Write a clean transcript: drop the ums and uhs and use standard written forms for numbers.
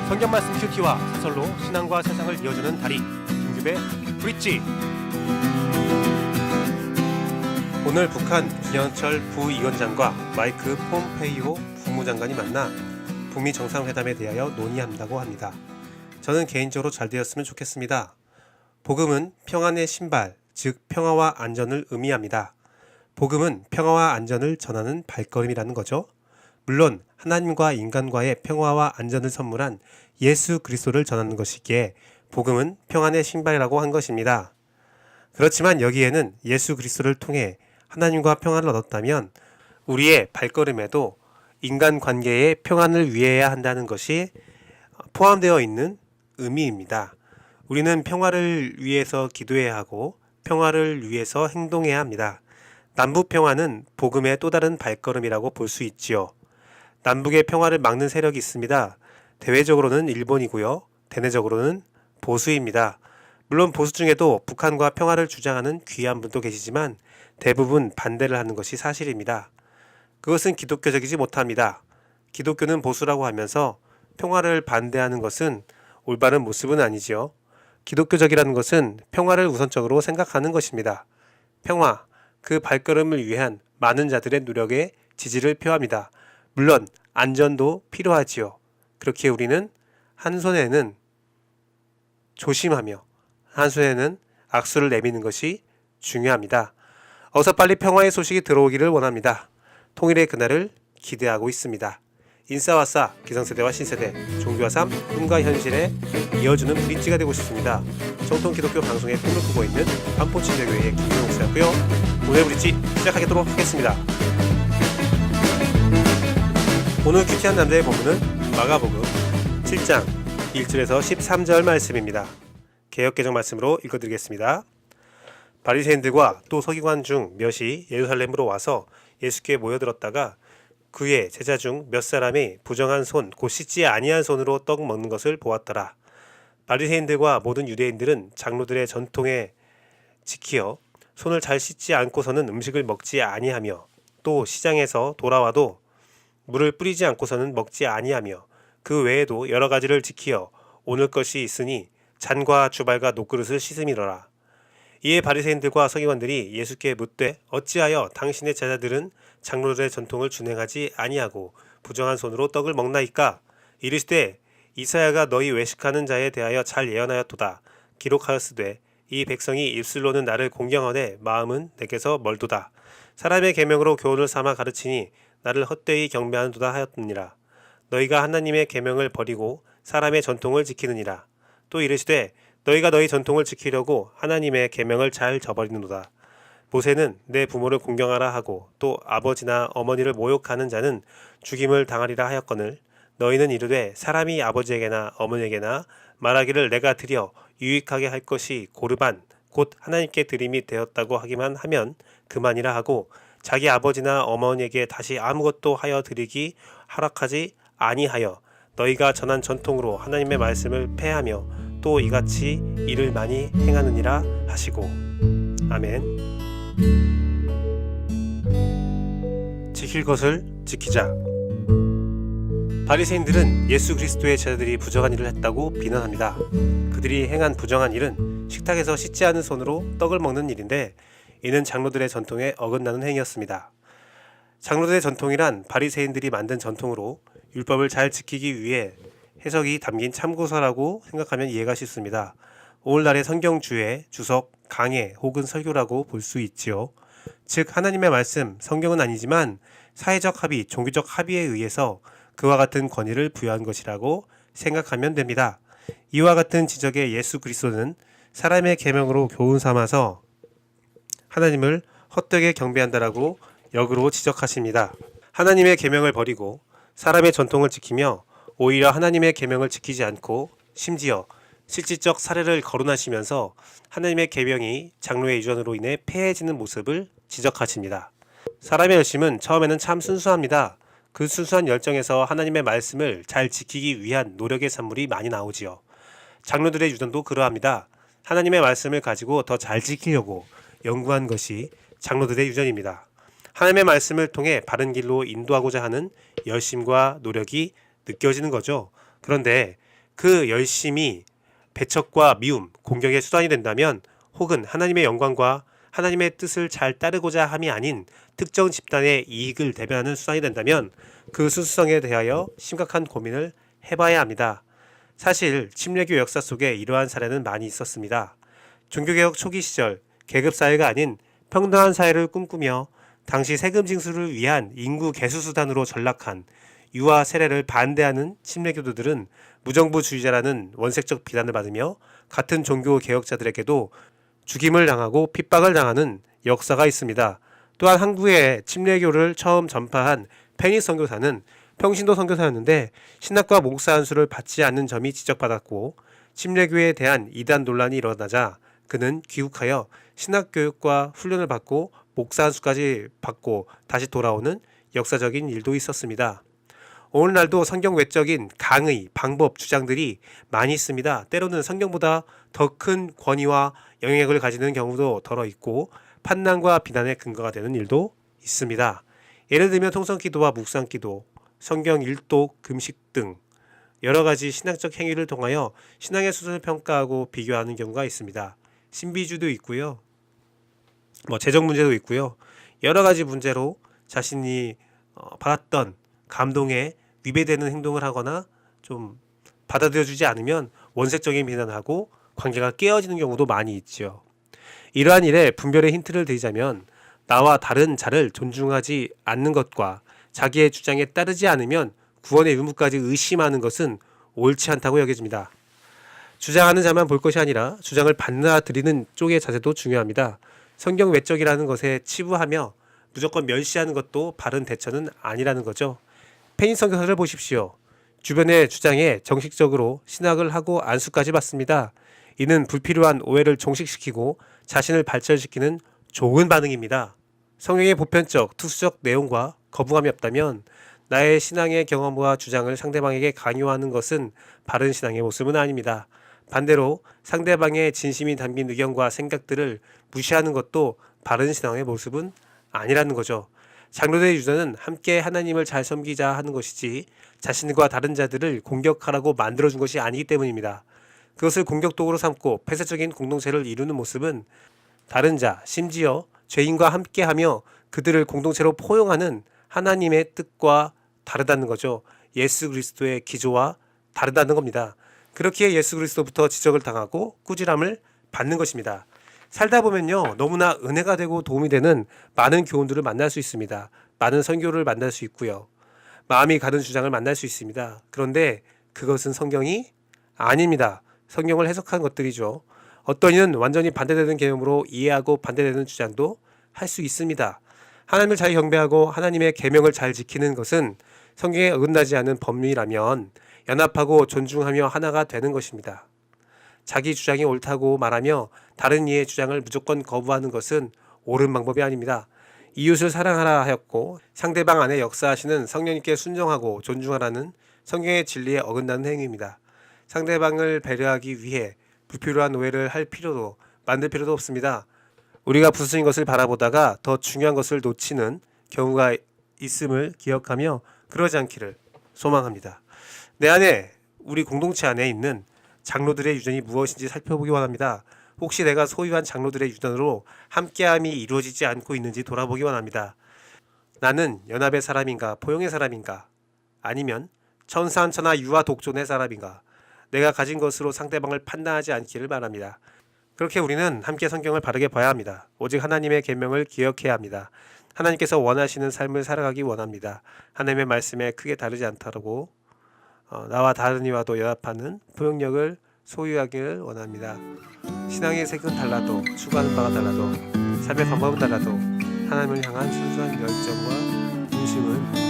성경 말씀 큐티와 사설로 신앙과 세상을 이어주는 다리 김규배 브릿지. 오늘 북한 김현철 부위원장과 마이크 폼페이오 국무장관이 만나 북미 정상회담에 대하여 논의한다고 합니다. 저는 개인적으로 잘 되었으면 좋겠습니다. 복음은 평안의 신발, 즉 평화와 안전을 의미합니다. 복음은 평화와 안전을 전하는 발걸음이라는 거죠. 물론 하나님과 인간과의 평화와 안전을 선물한 예수 그리스도를 전하는 것이기에 복음은 평안의 신발이라고 한 것입니다. 그렇지만 여기에는 예수 그리스도를 통해 하나님과 평안을 얻었다면 우리의 발걸음에도 인간관계의 평안을 위해야 한다는 것이 포함되어 있는 의미입니다. 우리는 평화를 위해서 기도해야 하고 평화를 위해서 행동해야 합니다. 남북평화는 복음의 또 다른 발걸음이라고 볼 수 있지요. 남북의 평화를 막는 세력이 있습니다. 대외적으로는 일본이고요. 대내적으로는 보수입니다. 물론 보수 중에도 북한과 평화를 주장하는 귀한 분도 계시지만 대부분 반대를 하는 것이 사실입니다. 그것은 기독교적이지 못합니다. 기독교는 보수라고 하면서 평화를 반대하는 것은 올바른 모습은 아니지요. 기독교적이라는 것은 평화를 우선적으로 생각하는 것입니다. 평화, 그 발걸음을 위한 많은 자들의 노력에 지지를 표합니다. 물론 안전도 필요하지요. 그렇게 우리는 한 손에는 조심하며 한 손에는 악수를 내미는 것이 중요합니다. 어서 빨리 평화의 소식이 들어오기를 원합니다. 통일의 그날을 기대하고 있습니다. 인싸와 싸, 기성세대와 신세대, 종교와 삶, 꿈과 현실에 이어주는 브릿지가 되고 싶습니다. 정통 기독교 방송에 꿈을 꾸고 있는 반포치대교회의 김용욱 목사였고요. 오늘 브릿지 시작하도록 하겠습니다. 오늘 큐티한 남자의 본문은 마가복음 7장 1절에서 13절 말씀입니다. 개역개정 말씀으로 읽어드리겠습니다. 바리새인들과 또 서기관 중 몇이 예루살렘으로 와서 예수께 모여들었다가 그의 제자 중 몇 사람이 부정한 손, 곧 씻지 아니한 손으로 떡 먹는 것을 보았더라. 바리새인들과 모든 유대인들은 장로들의 전통에 지키어 손을 잘 씻지 않고서는 음식을 먹지 아니하며 또 시장에서 돌아와도 물을 뿌리지 않고서는 먹지 아니하며 그 외에도 여러 가지를 지키어 오늘 것이 있으니 잔과 주발과 녹그릇을 씻음이로라. 이에 바리새인들과 서기관들이 예수께 묻되 어찌하여 당신의 제자들은 장로들의 전통을 준행하지 아니하고 부정한 손으로 떡을 먹나이까? 이르시되 이사야가 너희 외식하는 자에 대하여 잘 예언하였도다. 기록하였으되 이 백성이 입술로는 나를 공경하되 마음은 내게서 멀도다. 사람의 계명으로 교훈을 삼아 가르치니 나를 헛되이 경배하는도다 하였느니라. 너희가 하나님의 계명을 버리고 사람의 전통을 지키느니라. 또 이르시되 너희가 너희 전통을 지키려고 하나님의 계명을 잘 저버리는도다. 모세는 내 부모를 공경하라 하고 또 아버지나 어머니를 모욕하는 자는 죽임을 당하리라 하였거늘 너희는 이르되 사람이 아버지에게나 어머니에게나 말하기를 내가 드려 유익하게 할 것이 고르반 곧 하나님께 드림이 되었다고 하기만 하면 그만이라 하고 자기 아버지나 어머니에게 다시 아무것도 하여 드리기 허락하지 아니하여 너희가 전한 전통으로 하나님의 말씀을 폐하며 또 이같이 일을 많이 행하느니라 하시고. 아멘. 지킬 것을 지키자. 바리새인들은 예수 그리스도의 제자들이 부정한 일을 했다고 비난합니다. 그들이 행한 부정한 일은 식탁에서 씻지 않은 손으로 떡을 먹는 일인데 이는 장로들의 전통에 어긋나는 행위였습니다. 장로들의 전통이란 바리새인들이 만든 전통으로 율법을 잘 지키기 위해 해석이 담긴 참고서라고 생각하면 이해가 쉽습니다. 오늘날의 성경주의, 주석, 강해 혹은 설교라고 볼 수 있지요. 즉 하나님의 말씀, 성경은 아니지만 사회적 합의, 종교적 합의에 의해서 그와 같은 권위를 부여한 것이라고 생각하면 됩니다. 이와 같은 지적에 예수 그리스도는 사람의 계명으로 교훈 삼아서 하나님을 헛되게 경배한다라고 역으로 지적하십니다. 하나님의 계명을 버리고 사람의 전통을 지키며 오히려 하나님의 계명을 지키지 않고 심지어 실질적 사례를 거론하시면서 하나님의 계명이 장로의 유전으로 인해 폐해지는 모습을 지적하십니다. 사람의 열심은 처음에는 참 순수합니다. 그 순수한 열정에서 하나님의 말씀을 잘 지키기 위한 노력의 산물이 많이 나오지요. 장로들의 유전도 그러합니다. 하나님의 말씀을 가지고 더 잘 지키려고 연구한 것이 장로들의 유전입니다. 하나님의 말씀을 통해 바른 길로 인도하고자 하는 열심과 노력이 느껴지는 거죠. 그런데 그 열심이 배척과 미움, 공격의 수단이 된다면, 혹은 하나님의 영광과 하나님의 뜻을 잘 따르고자 함이 아닌 특정 집단의 이익을 대변하는 수단이 된다면 그 순수성에 대하여 심각한 고민을 해봐야 합니다. 사실 침례교 역사 속에 이러한 사례는 많이 있었습니다. 종교개혁 초기 시절 계급사회가 아닌 평등한 사회를 꿈꾸며 당시 세금 징수를 위한 인구 개수 수단으로 전락한 유아 세례를 반대하는 침례교도들은 무정부주의자라는 원색적 비난을 받으며 같은 종교 개혁자들에게도 죽임을 당하고 핍박을 당하는 역사가 있습니다. 또한 한국에 침례교를 처음 전파한 페니 선교사는 평신도 선교사였는데 신학과 목사 안수를 받지 않는 점이 지적받았고, 침례교에 대한 이단 논란이 일어나자 그는 귀국하여 신학교육과 훈련을 받고 목사 안수까지 받고 다시 돌아오는 역사적인 일도 있었습니다. 오늘날도 성경 외적인 강의, 방법, 주장들이 많이 있습니다. 때로는 성경보다 더 큰 권위와 영향력을 가지는 경우도 덜어 있고 판단과 비난의 근거가 되는 일도 있습니다. 예를 들면 통성기도와 묵상기도, 성경 일독, 금식 등 여러 가지 신학적 행위를 통하여 신앙의 수준을 평가하고 비교하는 경우가 있습니다. 신비주의도 있고요. 재정 문제도 있고요. 여러 가지 문제로 자신이 받았던 감동에 위배되는 행동을 하거나 좀 받아들여주지 않으면 원색적인 비난하고 관계가 깨어지는 경우도 많이 있죠. 이러한 일에 분별의 힌트를 드리자면, 나와 다른 자를 존중하지 않는 것과 자기의 주장에 따르지 않으면 구원의 의무까지 의심하는 것은 옳지 않다고 여겨집니다. 주장하는 자만 볼 것이 아니라 주장을 받아들이는 쪽의 자세도 중요합니다. 성경 외적이라는 것에 치부하며 무조건 멸시하는 것도 바른 대처는 아니라는 거죠. 페인 선교사를 보십시오. 주변의 주장에 정식적으로 신학을 하고 안수까지 받습니다. 이는 불필요한 오해를 종식시키고 자신을 발전시키는 좋은 반응입니다. 성경의 보편적, 투수적 내용과 거부감이 없다면 나의 신앙의 경험과 주장을 상대방에게 강요하는 것은 바른 신앙의 모습은 아닙니다. 반대로 상대방의 진심이 담긴 의견과 생각들을 무시하는 것도 바른 신앙의 모습은 아니라는 거죠. 장로들의 유전은 함께 하나님을 잘 섬기자 하는 것이지 자신과 다른 자들을 공격하라고 만들어준 것이 아니기 때문입니다. 그것을 공격독으로 삼고 폐쇄적인 공동체를 이루는 모습은 다른 자, 심지어 죄인과 함께하며 그들을 공동체로 포용하는 하나님의 뜻과 다르다는 거죠. 예수 그리스도의 기조와 다르다는 겁니다. 그렇기에 예수 그리스도부터 지적을 당하고 꾸지람을 받는 것입니다. 살다 보면요, 너무나 은혜가 되고 도움이 되는 많은 교훈들을 만날 수 있습니다. 많은 선교를 만날 수 있고요. 마음이 가는 주장을 만날 수 있습니다. 그런데 그것은 성경이 아닙니다. 성경을 해석한 것들이죠. 어떤 이는 완전히 반대되는 개념으로 이해하고 반대되는 주장도 할 수 있습니다. 하나님을 잘 경배하고 하나님의 계명을 잘 지키는 것은 성경에 어긋나지 않은 법리라면 연합하고 존중하며 하나가 되는 것입니다. 자기 주장이 옳다고 말하며 다른 이의 주장을 무조건 거부하는 것은 옳은 방법이 아닙니다. 이웃을 사랑하라 하였고 상대방 안에 역사하시는 성령님께 순종하고 존중하라는 성경의 진리에 어긋나는 행위입니다. 상대방을 배려하기 위해 불필요한 오해를 만들 필요도 없습니다. 우리가 부수인 것을 바라보다가 더 중요한 것을 놓치는 경우가 있음을 기억하며 그러지 않기를 소망합니다. 내 안에, 우리 공동체 안에 있는 장로들의 유전이 무엇인지 살펴보기 원합니다. 혹시 내가 소유한 장로들의 유전으로 함께함이 이루어지지 않고 있는지 돌아보기 원합니다. 나는 연합의 사람인가, 포용의 사람인가, 아니면 천사한천하 유아 독존의 사람인가, 내가 가진 것으로 상대방을 판단하지 않기를 바랍니다. 그렇게 우리는 함께 성경을 바르게 봐야 합니다. 오직 하나님의 계명을 기억해야 합니다. 하나님께서 원하시는 삶을 살아가기 원합니다. 하나님의 말씀에 크게 다르지 않다고 나와 다른 이와도 연합하는 포용력을 소유하기를 원합니다. 신앙의 색은 달라도, 추구하는 바가 달라도, 삶의 방법은 달라도 하나님을 향한 순수한 열정과 중심을